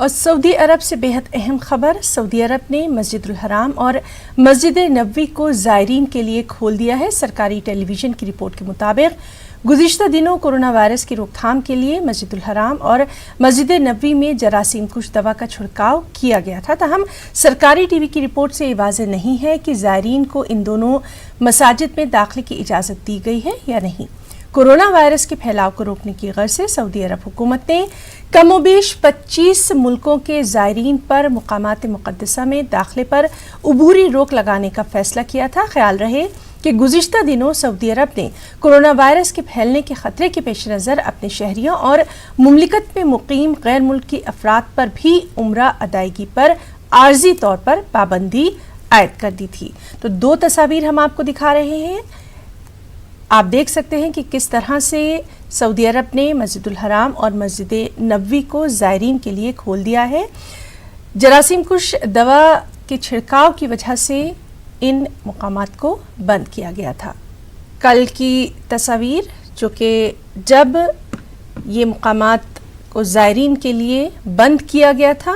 اور سعودی عرب سے بے حد اہم خبر، سعودی عرب نے مسجد الحرام اور مسجد نبوی کو زائرین کے لیے کھول دیا ہے۔ سرکاری ٹیلی ویژن کی رپورٹ کے مطابق گزشتہ دنوں کورونا وائرس کی روک تھام کے لیے مسجد الحرام اور مسجد نبوی میں جراثیم کش دوا کا چھڑکاؤ کیا گیا تھا، تاہم سرکاری ٹی وی کی رپورٹ سے یہ واضح نہیں ہے کہ زائرین کو ان دونوں مساجد میں داخلے کی اجازت دی گئی ہے یا نہیں۔ کورونا وائرس کے پھیلاؤ کو روکنے کی غرض سے سعودی عرب حکومت نے کم و بیش 25 ملکوں کے زائرین پر مقامات مقدسہ میں داخلے پر عبوری روک لگانے کا فیصلہ کیا تھا۔ خیال رہے کہ گزشتہ دنوں سعودی عرب نے کورونا وائرس کے پھیلنے کے خطرے کے پیش نظر اپنے شہریوں اور مملکت میں مقیم غیر ملکی افراد پر بھی عمرہ ادائیگی پر عارضی طور پر پابندی عائد کر دی تھی۔ تو دو تصاویر ہم آپ کو دکھا رہے ہیں، آپ دیکھ سکتے ہیں کہ کس طرح سے سعودی عرب نے مسجد الحرام اور مسجد نبوی کو زائرین کے لیے کھول دیا ہے۔ جراثیم کش دوا کے چھڑکاؤ کی وجہ سے ان مقامات کو بند کیا گیا تھا۔ کل کی تصاویر جو کہ جب یہ مقامات کو زائرین کے لیے بند کیا گیا تھا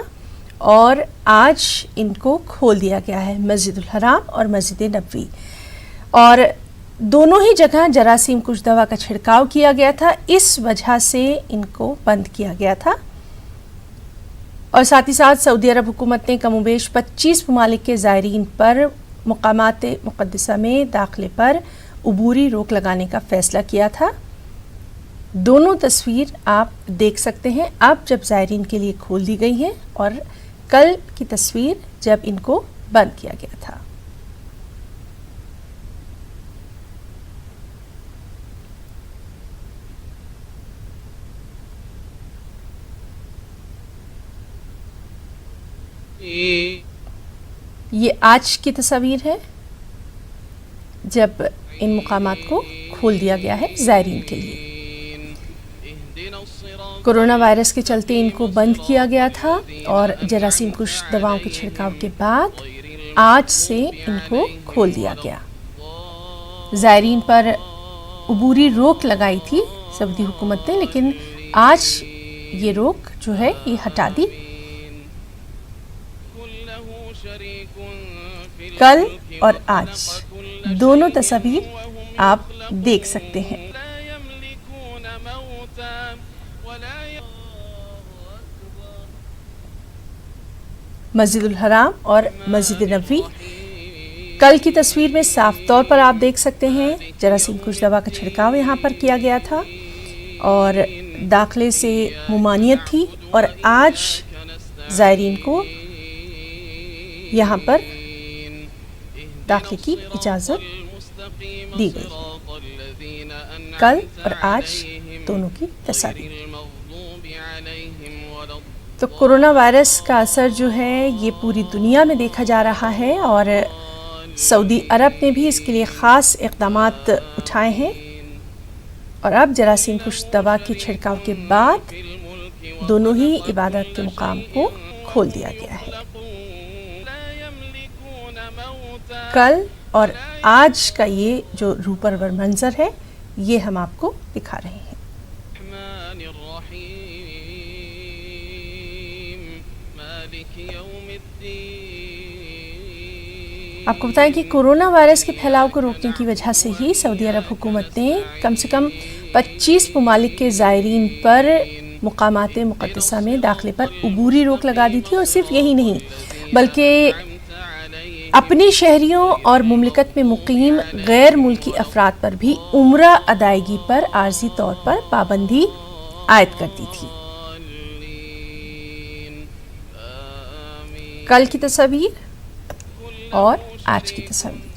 اور آج ان کو کھول دیا گیا ہے، مسجد الحرام اور مسجد نبوی، اور دونوں ہی جگہ جراثیم کش دوا کا چھڑکاؤ کیا گیا تھا، اس وجہ سے ان کو بند کیا گیا تھا۔ اور ساتھ ہی ساتھ سعودی عرب حکومت نے کم و بیش 25 ممالک کے زائرین پر مقامات مقدسہ میں داخلے پر عبوری روک لگانے کا فیصلہ کیا تھا۔ دونوں تصویر آپ دیکھ سکتے ہیں اب جب زائرین کے لیے کھول دی گئی ہیں، اور کل کی تصویر جب ان کو بند کیا گیا تھا۔ یہ آج کی تصاویر ہے جب ان مقامات کو کھول دیا گیا ہے زائرین کے لیے۔ کورونا وائرس کے چلتے ان کو بند کیا گیا تھا اور جراثیم کش دواؤں کے چھڑکاؤ کے بعد آج سے ان کو کھول دیا گیا۔ زائرین پر عبوری روک لگائی تھی سعودی حکومت نے، لیکن آج یہ روک جو ہے یہ ہٹا دی۔ کل اور آج دونوں تصاویر آپ دیکھ سکتے ہیں۔ مسجد الحرام اور مسجد نبوی، کل کی تصویر میں صاف طور پر آپ دیکھ سکتے ہیں جراثیم کش دوا کا چھڑکاؤ یہاں پر کیا گیا تھا اور داخلے سے ممانعت تھی، اور آج زائرین کو یہاں پر داخلے کی اجازت دی گئی۔ کل اور آج دونوں کی تصاویر۔ تو کورونا وائرس کا اثر جو ہے یہ پوری دنیا میں دیکھا جا رہا ہے، اور سعودی عرب نے بھی اس کے لیے خاص اقدامات اٹھائے ہیں، اور اب جراثیم کش دوا کے چھڑکاؤ کے بعد دونوں ہی عبادت کے مقام کو کھول دیا گیا ہے۔ کل اور آج کا یہ جو روپرور منظر ہے یہ ہم آپ کو دکھا رہے ہیں۔ آپ کو بتائیں کہ کورونا وائرس کے پھیلاؤ کو روکنے کی وجہ سے ہی سعودی عرب حکومت نے کم سے کم 25 ممالک کے زائرین پر مقامات مقدسہ میں داخلے پر عبوری روک لگا دی تھی، اور صرف یہی نہیں بلکہ اپنے شہریوں اور مملکت میں مقیم غیر ملکی افراد پر بھی عمرہ ادائیگی پر عارضی طور پر پابندی عائد کر دی تھی۔ کل کی تصاویر اور آج کی تصاویر۔